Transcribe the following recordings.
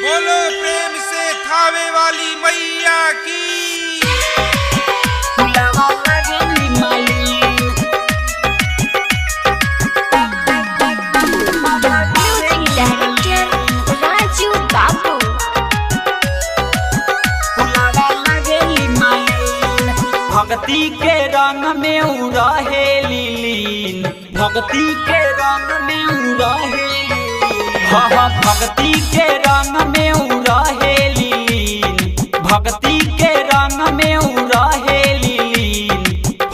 बोलो प्रेम से थावे वाली मैया की। भक्ति के रंग में उड़हे लीलीन, भक्ति के रंग में उड़हे लीलीन, भक्ति के रंग में उड़हे लीलीन, भक्ति के रंग में उड़हे लीलीन।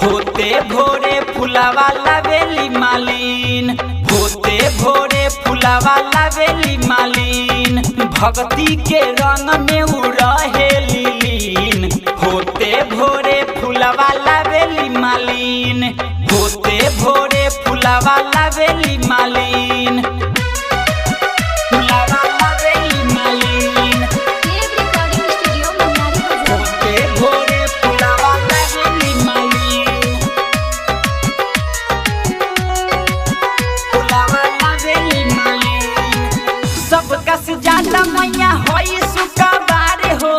होते भोरे फुलावा लावेली मालीन, होते भोरे फुलावा लावेली मालीन। भक्ति के रंग में उड़हे लीलीन, होते भोरे फुलावा लावेली मालीन, होते भोरे फुलावा लावेली मालीन, फुलावा लावेली मालीन। होते भोरे फुलावा लावेली मालीन, फुलावा लावेली मालीन। सबका से ज्यादा मैया होई सुकवार हो,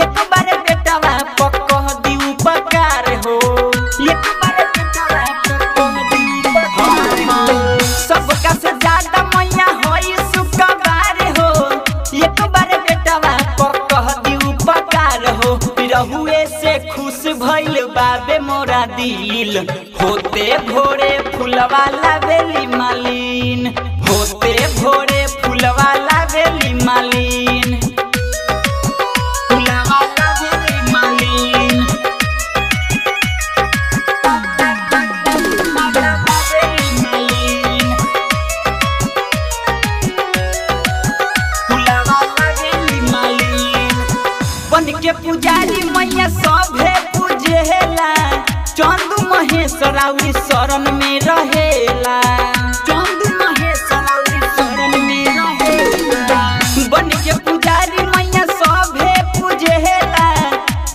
एक बार बेटावा पकह दी उपकार हो, एक बार बेटावा पकह दी उपकार हो। सबका से ज्यादा मैया होई सुकवार हो, एक बार बेटावा पकह दी उपकार हो। रहुए से खुश भइल बाबे मोरा दिल, होते भोरे फुलवा लावेली मालीन, होते भोरे फुलवा लावेली मालीन, फुलवा लावेली मालीन, लावेली मालीन, फुलवा लावेली मालीन। बन के पुजारी मैया सभे पूजेला, चंदू महेश्वर औरी शरण में रहेला, चंदू महेश्वर औरी शरण में रहेला। बन के पुजारी मैया सभे पूजेला,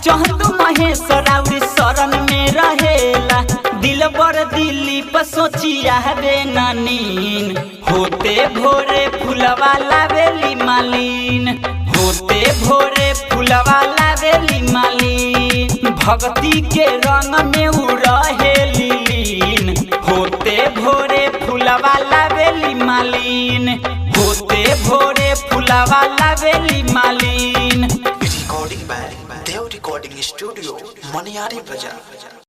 चंदू महेश्वर औरी शरण में रहेला। दिल बर दिल्ली पर सोचिया बे नानीन, होते भोरे फुलवा लावेली मालीन, होते भोरे फुलवा लावेली मालीन। भक्ति के रंग में उड़हे लीलीन, होते भोरे फुलवा लावेली मालीन, होते भोरे फुलवा लावेली मालीन। Recording by Dev recording studio Maniyari बाजार।